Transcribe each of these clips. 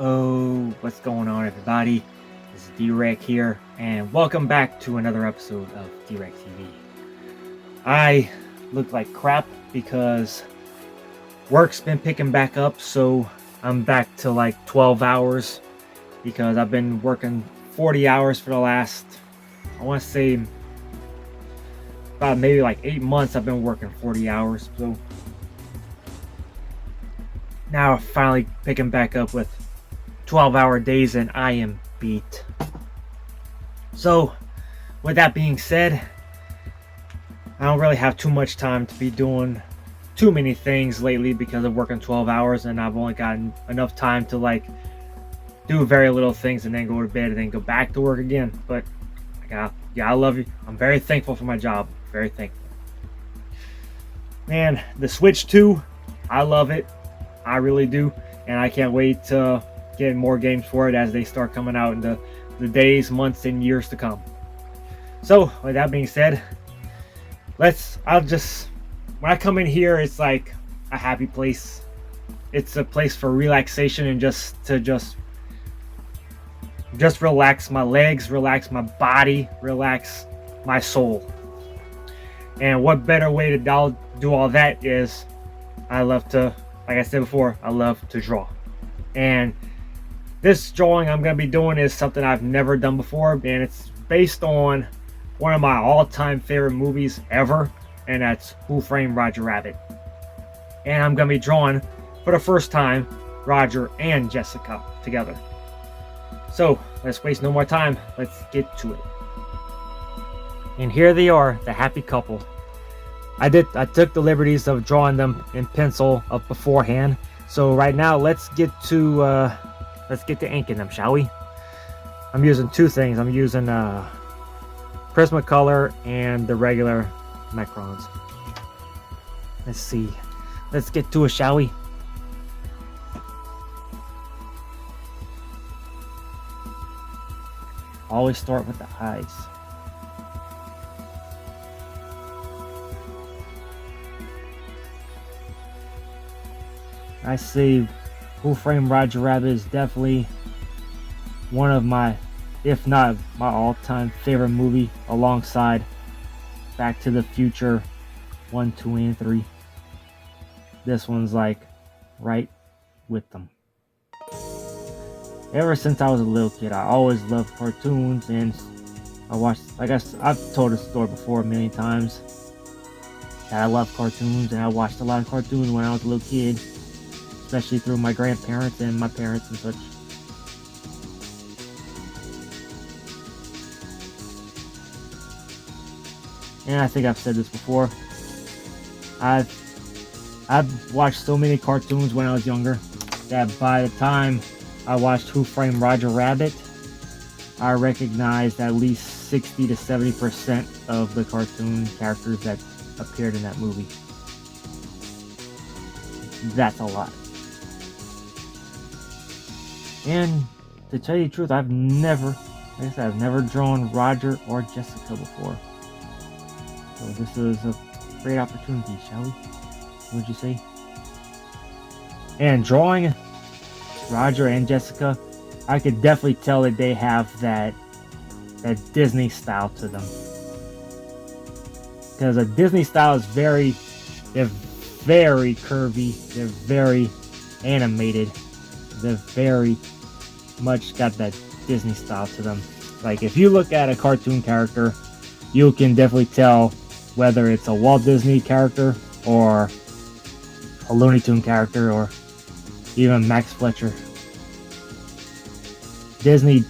Oh, what's going on, everybody? This is Dwreck here, and welcome back to another episode of DwreckTV. I look like crap because work's been picking back up, so I'm back to like 12 hours because I've been working 40 hours for the last, I want to say, about maybe like 8 months. I've been working 40 hours, so now finally picking back up with 12-hour days, and I am beat. So with that being said, I don't really have too much time to be doing too many things lately because of working 12 hours, and I've only gotten enough time to like do very little things and then go to bed and then go back to work again. But I love you. I'm very thankful for my job. Very thankful. Man, the Switch 2, I love it. I really do, and I can't wait to get more games for it as they start coming out in the days, months, and years to come. So with that being said, when I come in here, it's like a happy place. It's a place for relaxation and just relax my legs, relax my body, relax my soul. And what better way to do all that is, like I said before, I love to draw. And this drawing I'm going to be doing is something I've never done before, and it's based on one of my all-time favorite movies ever, and that's Who Framed Roger Rabbit. And I'm going to be drawing, for the first time, Roger and Jessica together. So, let's waste no more time. Let's get to it. And here they are, the happy couple. I took the liberties of drawing them in pencil up beforehand. So right now, let's get to inking them, shall we? I'm using two things. I'm using Prismacolor and the regular Microns. Let's see. Let's get to it, shall we? Always start with the eyes. I say Who Framed Roger Rabbit is definitely one of my, if not my all-time favorite movie, alongside Back to the Future 1, 2, and 3. This one's like right with them. Ever since I was a little kid, I always loved cartoons, and I've told this story before a million times, that I love cartoons, and I watched a lot of cartoons when I was a little kid, especially through my grandparents and my parents and such. And I think I've said this before, I've watched so many cartoons when I was younger that by the time I watched Who Framed Roger Rabbit, I recognized at least 60 to 70% of the cartoon characters that appeared in that movie. That's a lot. And to tell you the truth, I've never drawn Roger or Jessica before. So this is a great opportunity, shall we? What would you say? And drawing Roger and Jessica, I could definitely tell that they have that Disney style to them. Because a Disney style is they're very curvy, they're very animated, they're very much got that Disney style to them. Like, if you look at a cartoon character, you can definitely tell whether it's a Walt Disney character or a Looney Tune character or even Max Fletcher. Disney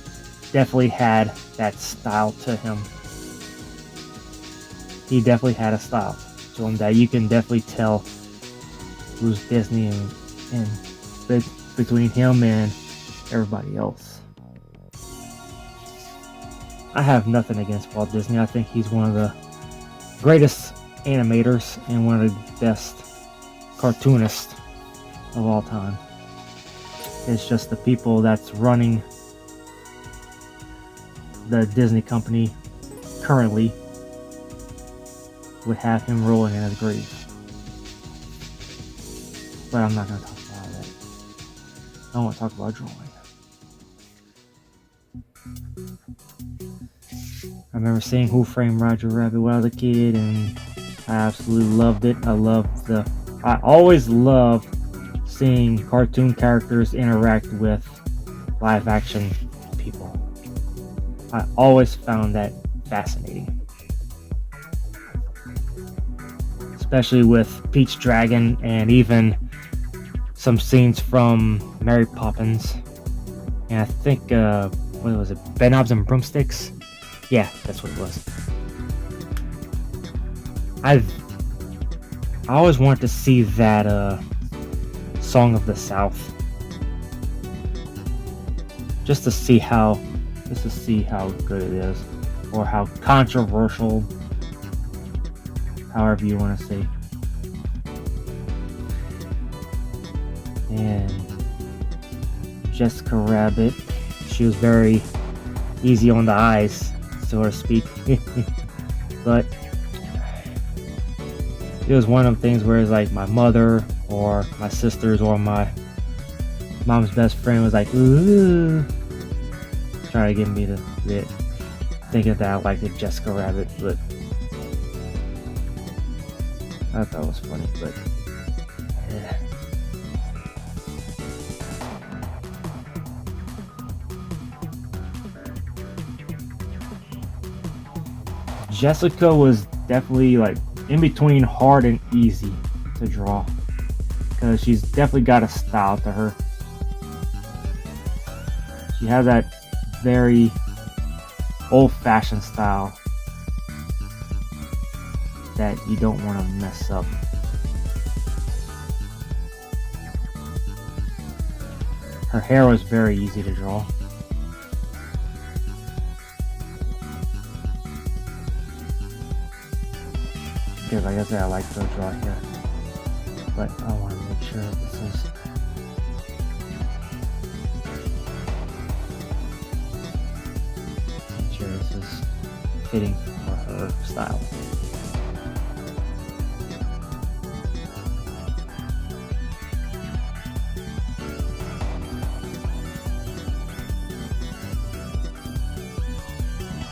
definitely had that style to him. He definitely had a style to him that you can definitely tell who's Disney and between him and everybody else. I have nothing against Walt Disney. I think he's one of the greatest animators and one of the best cartoonists of all time. It's just the people that's running the Disney company currently would have him rolling in his grave. But I'm not going to talk about that. I want to talk about drawing. I remember seeing Who Framed Roger Rabbit when I was a kid, and I absolutely loved it. I always loved seeing cartoon characters interact with live action people. I always found that fascinating. Especially with Pete's Dragon and even some scenes from Mary Poppins. And I think, what was it? Bedknobs and Broomsticks? Yeah, that's what it was. I always wanted to see that Song of the South. Just to see how good it is, or how controversial, however you want to say. And Jessica Rabbit, she was very easy on the eyes, so to speak. But it was one of the things where it's like my mother or my sisters or my mom's best friend was like, ooh, trying to get me to thinking that I liked the Jessica Rabbit, but I thought it was funny, but yeah. Jessica was definitely like in between hard and easy to draw, because she's definitely got a style to her. She has that very old-fashioned style that you don't want to mess up. Her hair was very easy to draw. Because like I said, I like to draw hair, but I want to make sure this is fitting for her style.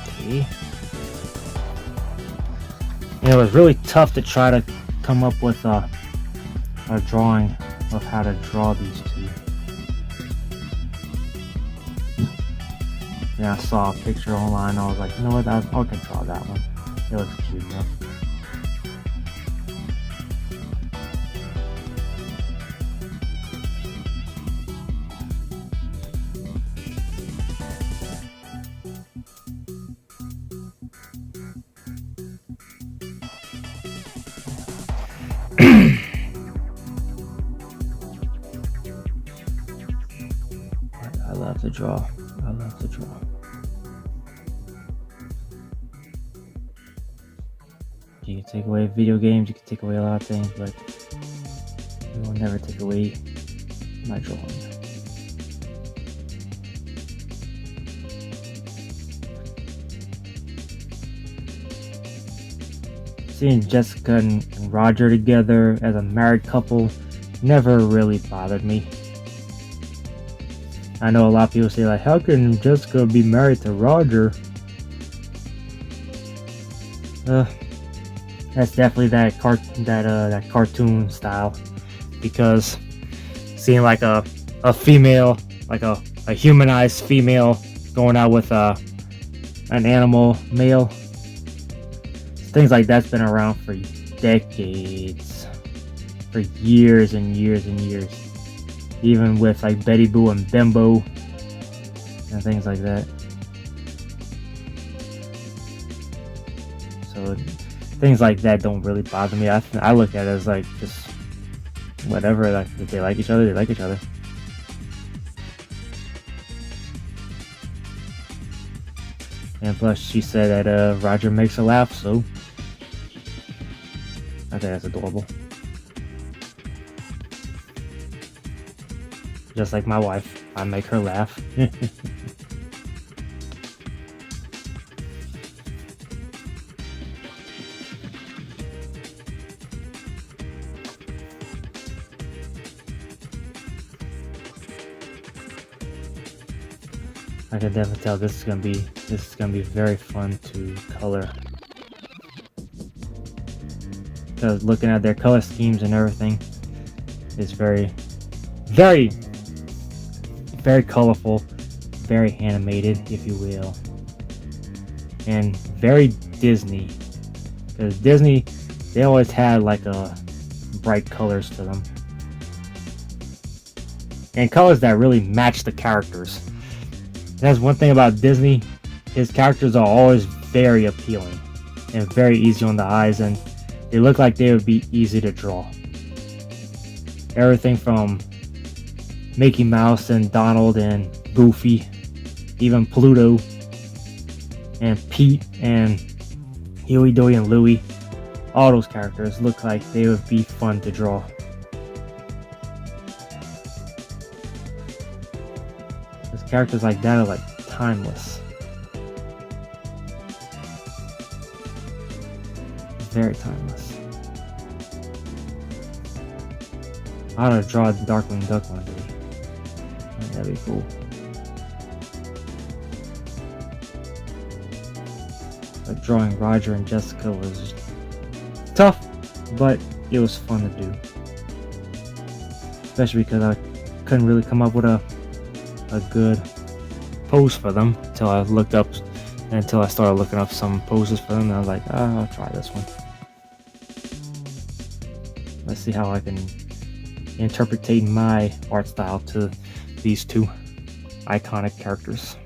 Okay. And it was really tough to try to come up with a drawing of how to draw these two. And I saw a picture online, I was like, you know what, I can draw that one. It looks cute enough. I love to draw. I love to draw. You can take away video games, you can take away a lot of things, but you will never take away my drawing. Seeing Jessica and Roger together as a married couple never really bothered me. I know a lot of people say like, how can Jessica be married to Roger? That's definitely that cartoon style, because seeing like a female, like a humanized female going out with an animal male. Things like that's been around for decades, for years and years and years. Even with like Betty Boo and Bimbo and things like that. So things like that don't really bother me. I look at it as like just whatever. Like if they like each other, they like each other. And plus, she said that Roger makes her laugh, so I think that's adorable. Just like my wife, I make her laugh. I can definitely tell this is gonna be very fun to color. Because looking at their color schemes and everything is very, very, very colorful, very animated, if you will, and very Disney. Because Disney, they always had like a bright colors to them, and colors that really match the characters. That's one thing about Disney. His characters are always very appealing and very easy on the eyes, and they look like they would be easy to draw. Everything from Mickey Mouse and Donald and Goofy, even Pluto and Pete and Huey, Dewey, and Louie. All those characters look like they would be fun to draw. Characters like that are like timeless. Very timeless. I ought to draw a Darkwing Duck one day. That'd be cool. But drawing Roger and Jessica was tough, but it was fun to do. Especially because I couldn't really come up with a good pose for them until I started looking up some poses for them, and I was like, I'll try this one. Let's see how I can interpretate my art style to these two iconic characters.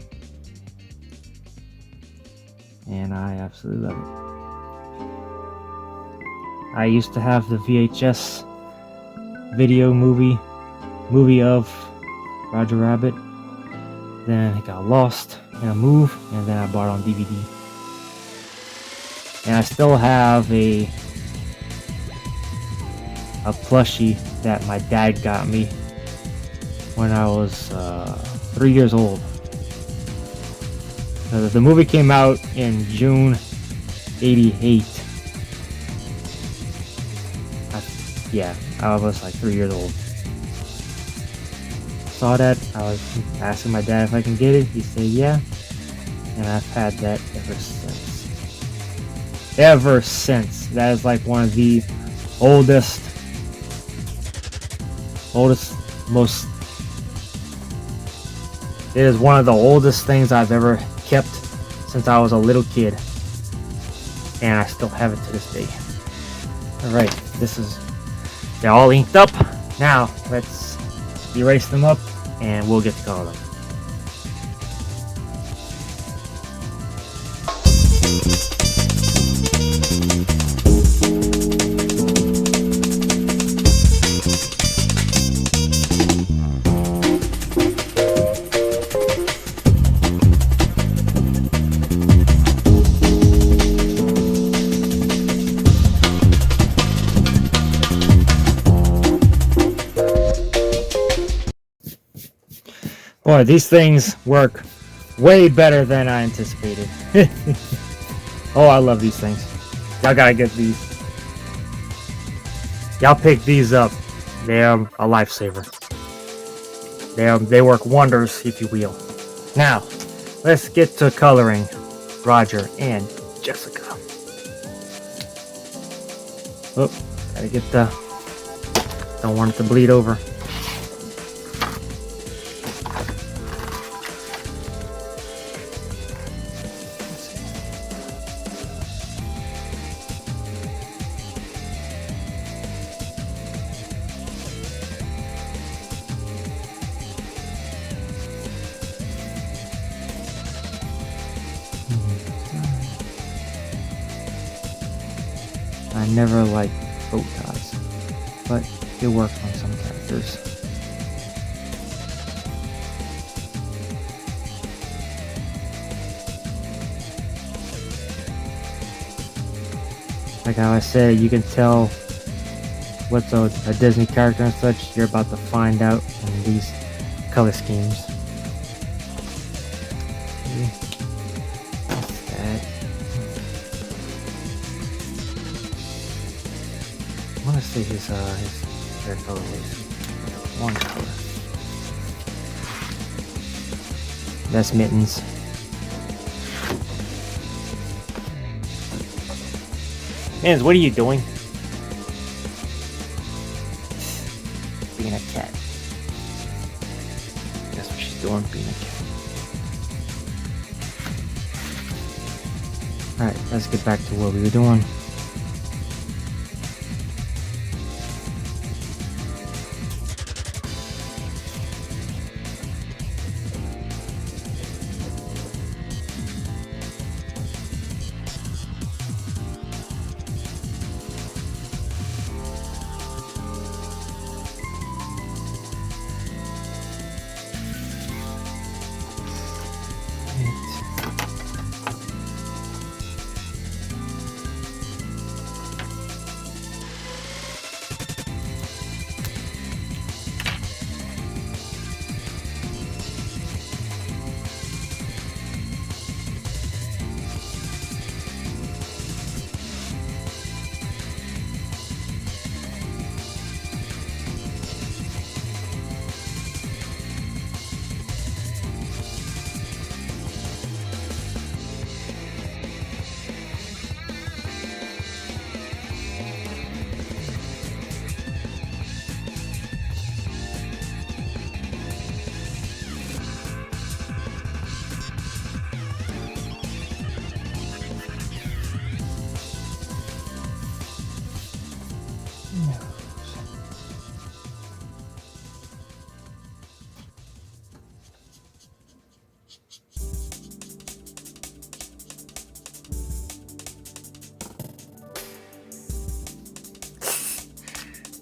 And I absolutely love it. I used to have the VHS movie of Roger Rabbit. Then it got lost in a move, and then I bought it on DVD. And I still have a plushie that my dad got me when I was 3 years old. The movie came out in June '88. I was like 3 years old. Saw that, I was asking my dad if I can get it. He said yeah, and I've had that ever since. That is like one of the oldest, most, it is one of the oldest things I've ever kept since I was a little kid, and I still have it to this day. Alright, they're all inked up. Now let's erase them up and we'll get to color them. Boy, these things work way better than I anticipated. Oh, I love these things. Y'all gotta get these. Y'all pick these up. They're a lifesaver. They work wonders, if you will. Now, let's get to coloring Roger and Jessica. Oh, gotta get don't want it to bleed over. I never liked bow ties, but it works on some characters. Like how I said, you can tell what's a Disney character and such. You're about to find out in these color schemes. What's that? I want to say his hair color was one color. That's Mittens. Mittens, what are you doing? Being a cat. That's what she's doing, being a cat. Alright, let's get back to what we were doing.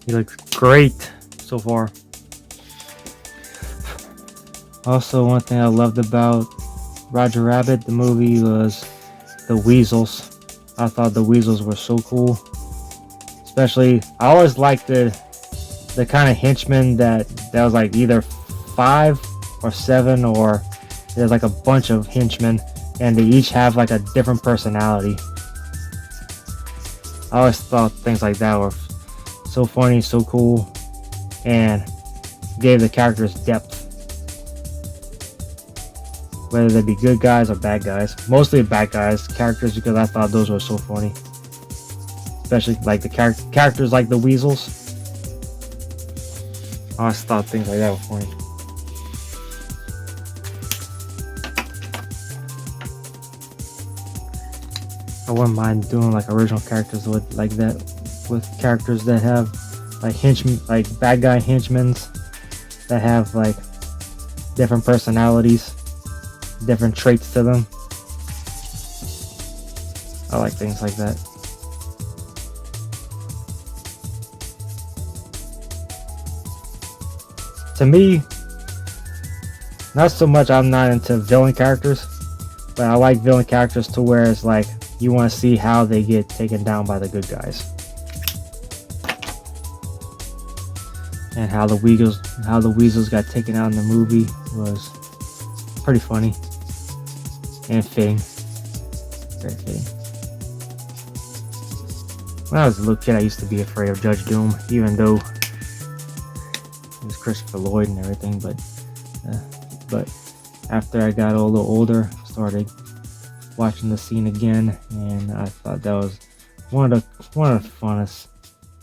He looks great so far. Also, one thing I loved about Roger Rabbit, the movie, was the weasels. I thought the weasels were so cool. Especially, I always liked the kind of henchmen that was like either 5 or 7, or there's like a bunch of henchmen and they each have like a different personality. I always thought things like that were so funny, so cool, and gave the characters depth. Whether they be good guys or bad guys. Mostly bad guys characters, because I thought those were so funny. Especially like the characters like the weasels. I always thought things like that were funny. I wouldn't mind doing like original characters with like that, with characters that have like henchmen, like bad guy henchmen that have like different personalities, different traits to them. I like things like that. To me, not so much, I'm not into villain characters, but I like villain characters to where it's like you want to see how they get taken down by the good guys, and how the weasels got taken out in the movie was pretty funny and fitting, very fitting. When I was a little kid, I used to be afraid of Judge Doom, even though it was Christopher Lloyd and everything. But after I got a little older, started watching the scene again, and I thought that was one of the funnest,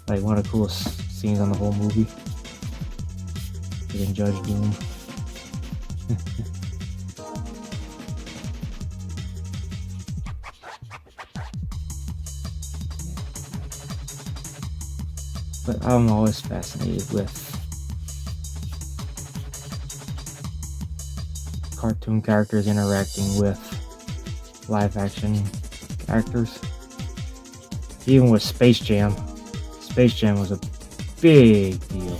like one of the coolest scenes on the whole movie. Getting Judge Doom. But I'm always fascinated with cartoon characters interacting with live action characters. even with Space Jam was a big deal.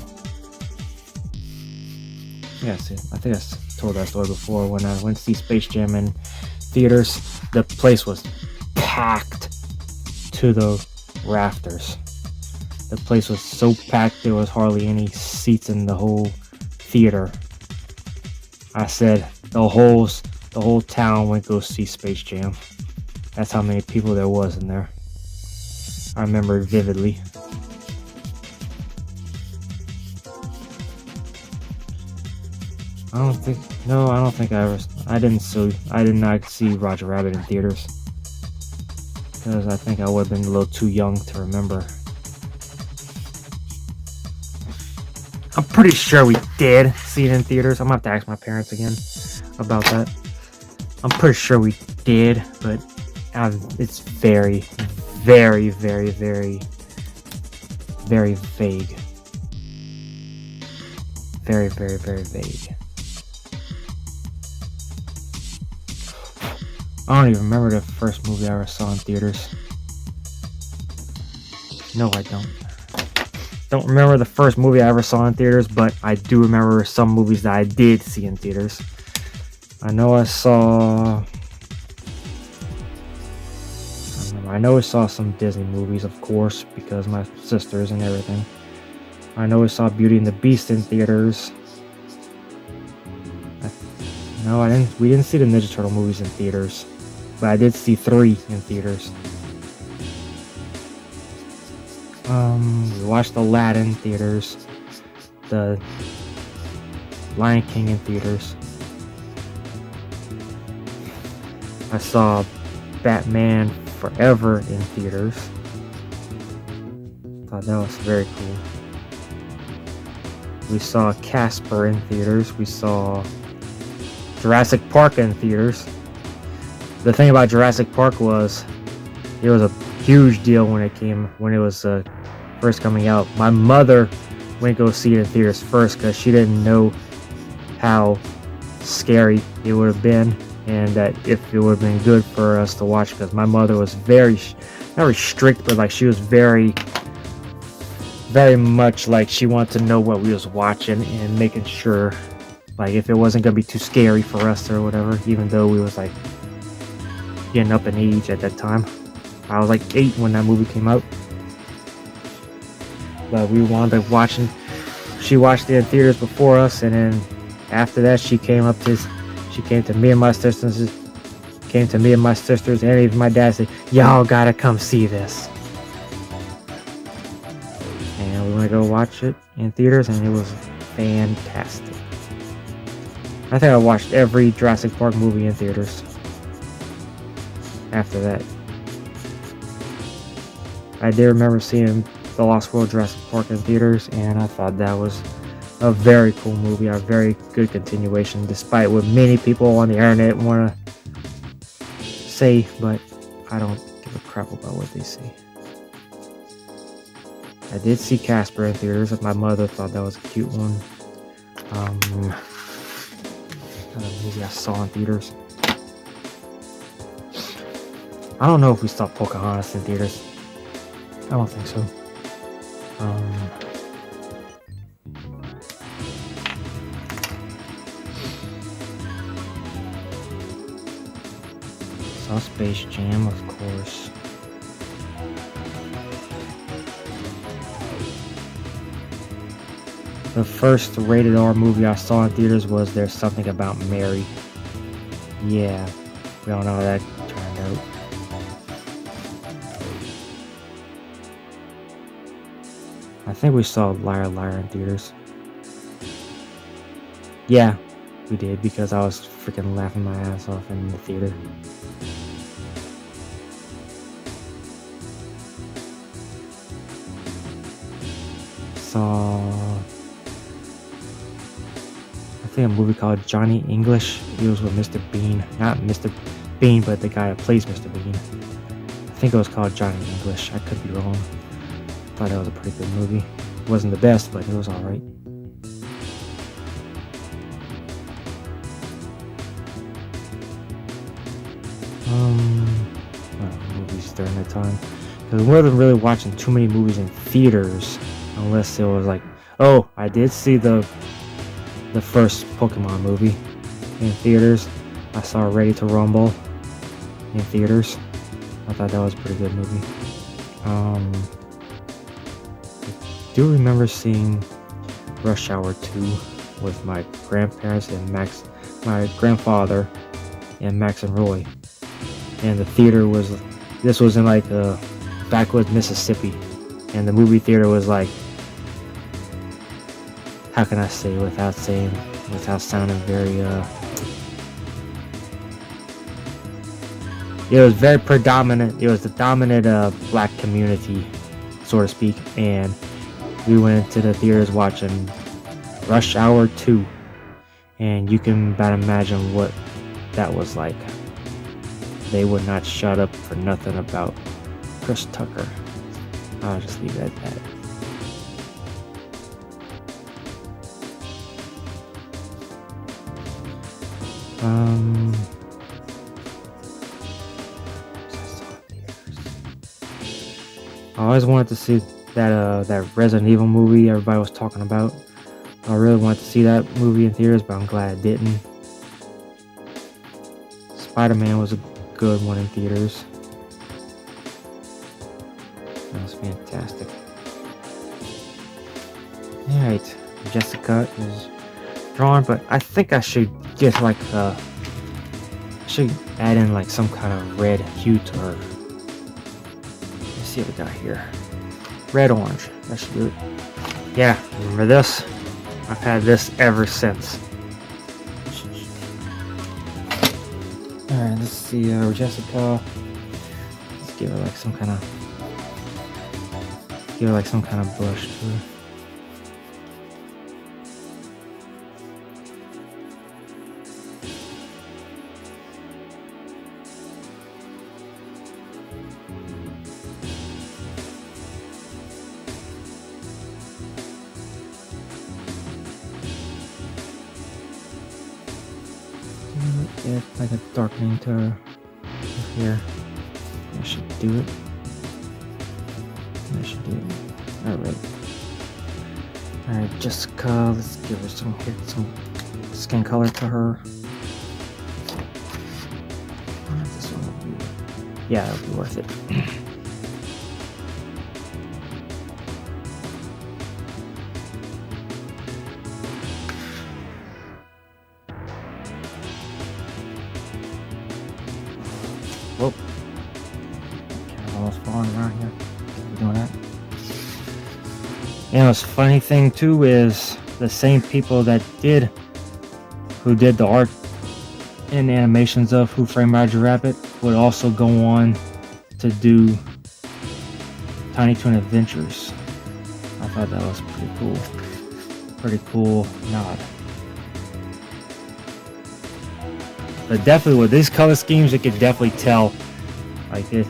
Yeah, see, I think I told that story before. When I went to see Space Jam in theaters, the place was packed to the rafters. The place was so packed there was hardly any seats in the whole theater. I said the whole town went to go see Space Jam. That's how many people there was in there. I remember it vividly. I did not see Roger Rabbit in theaters. Because I think I would have been a little too young to remember. I'm pretty sure we did see it in theaters. I'm gonna have to ask my parents again about that. I'm pretty sure we did, but it's very, very, very, very, very vague. Very, very, very vague. I don't even remember the first movie I ever saw in theaters. No, I don't. Don't remember the first movie I ever saw in theaters, but I do remember some movies that I did see in theaters. I know I saw some Disney movies, of course, because my sisters and everything. I know I saw Beauty and the Beast in theaters. No, I didn't. We didn't see the Ninja Turtle movies in theaters, but I did see 3 in theaters. We watched Aladdin in theaters, the Lion King in theaters. I saw Batman Forever in theaters. Thought that was very cool. We saw Casper in theaters. We saw Jurassic Park in theaters. The thing about Jurassic Park was it was a huge deal when it was first coming out. My mother went to go see it in theaters first because she didn't know how scary it would have been, and that if it would have been good for us to watch, because my mother was very, not very strict, but like she was very, very much like she wanted to know what we was watching and making sure like if it wasn't gonna be too scary for us or whatever, even though we was like getting up in age at that time. I was like 8 when that movie came out, but we wound up watching. She watched it in theaters before us, and then after that she came to me and my sisters, and even my dad said, "Y'all gotta come see this." And we went to go watch it in theaters, and it was fantastic. I think I watched every Jurassic Park movie in theaters after that. I did remember seeing The Lost World Jurassic Park in theaters, and I thought that was a very cool movie, a very good continuation, despite what many people on the internet want to say, but I don't give a crap about what they say. I did see Casper in theaters, and my mother thought that was a cute one. Another movie I saw in theaters. I don't know if we saw Pocahontas in theaters. I don't think so. Saw Space Jam, of course. The first rated R movie I saw in theaters was There's Something About Mary. Yeah, we all know how that turned out. I think we saw Liar Liar in theaters. Yeah, we did, because I was freaking laughing my ass off in the theater. Saw, I think, a movie called Johnny English. It was with Mr. Bean. Not Mr. Bean, but the guy that plays Mr. Bean. I think it was called Johnny English. I could be wrong. Thought that was a pretty good movie. It wasn't the best, but it was alright. Movies during that time. Because we wasn't really watching too many movies in theaters, unless it was like, oh, I did see the first Pokemon movie in theaters. I saw Ready to Rumble in theaters. I thought that was a pretty good movie. I do remember seeing Rush Hour 2 with my grandparents and Max, my grandfather and Max and Roy. And the theater was, this was in like backwoods Mississippi, and the movie theater was like, how can I say without sounding very it was very predominant. It was the dominant black community, so to speak, and we went into the theaters watching Rush Hour 2, and you can about imagine what that was like. They would not shut up for nothing about Chris Tucker. I'll just leave it at that. I always wanted to see that Resident Evil movie everybody was talking about. I really wanted to see that movie in theaters, but I'm glad I didn't. Spider-Man was a good one in theaters. That was fantastic. Alright, Jessica is drawn, but I think I should get like should add in like some kind of red hue to her. Let's see what we got here. Red orange. That should do it. Yeah, remember this? I've had this ever since. Alright, let's see, Jessica. Let's give her like some kind of blush to her. Get like a darkening to her here. That should do it. That should do it. Alright, Jessica, let's give her some skin color to her. This one will be, yeah, it'll be worth it. Whoop. Almost falling around here. Doing that. And what's funny thing too is the same people who did the art and animations of Who Framed Roger Rabbit would also go on to do Tiny Toon Adventures. I thought that was pretty cool. Pretty cool nod. But definitely with these color schemes, you could definitely tell like it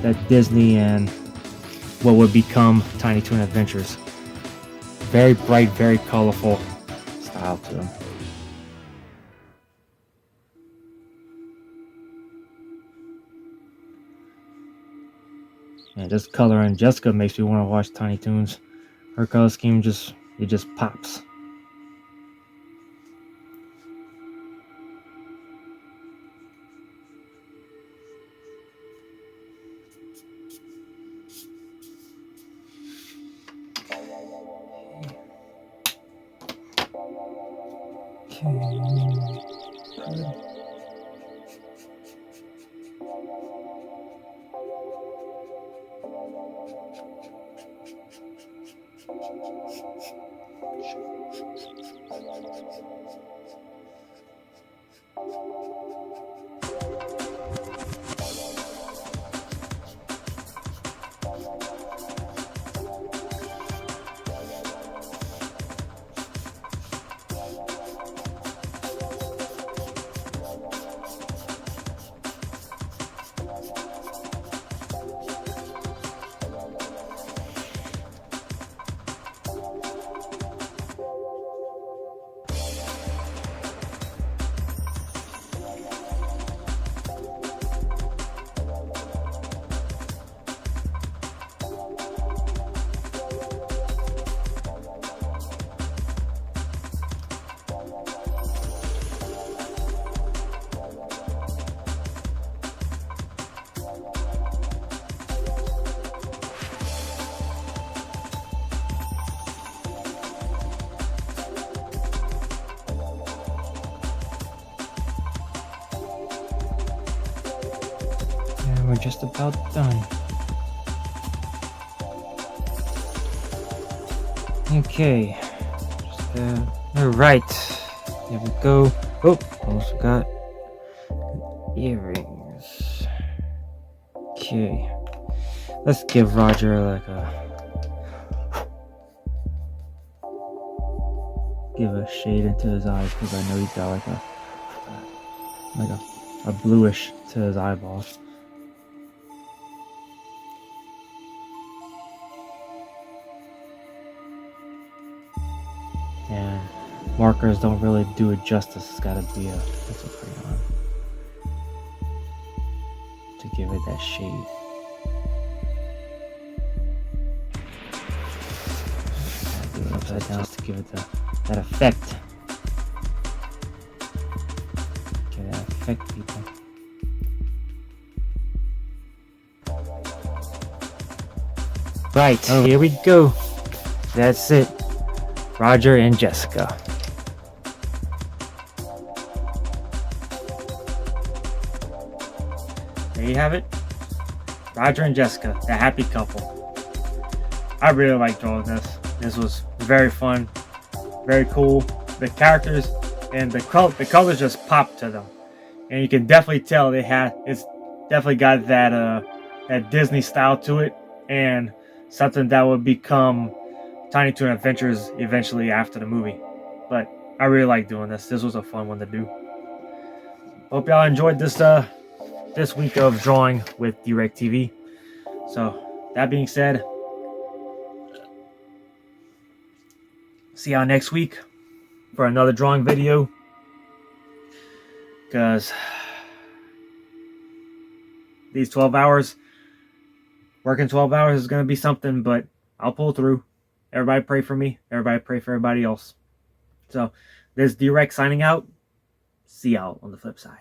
that Disney and what would become Tiny Toon Adventures. Very bright, very colorful style to them. And just coloring Jessica makes me want to watch Tiny Toons. Her color scheme just pops. And we're just about done. Okay. Alright. There we go. Oh, almost forgot. Earrings. Okay. Let's give Roger like give a shade into his eyes, because I know he's got like a bluish to his eyeballs. And markers don't really do it justice. It's gotta be a pencil crayon to give it that shade. Do it upside down just to give it that effect. Okay, that effect, people. Right, oh, here we go. That's it. Roger and Jessica. There you have it. Roger and Jessica, the happy couple. I really like drawing this. This was very fun, very cool. The characters and the colors just pop to them, and you can definitely tell it's definitely got that Disney style to it, and something that would become Tiny Toon Adventures eventually after the movie. But I really like doing this. This was a fun one to do. Hope y'all enjoyed this this week of drawing with DwreckTV. So that being said, see y'all next week for another drawing video, because these 12 hours, working 12 hours is going to be something, but I'll pull through. Everybody pray for me. Everybody pray for everybody else. So this is Dwreck signing out. See y'all on the flip side.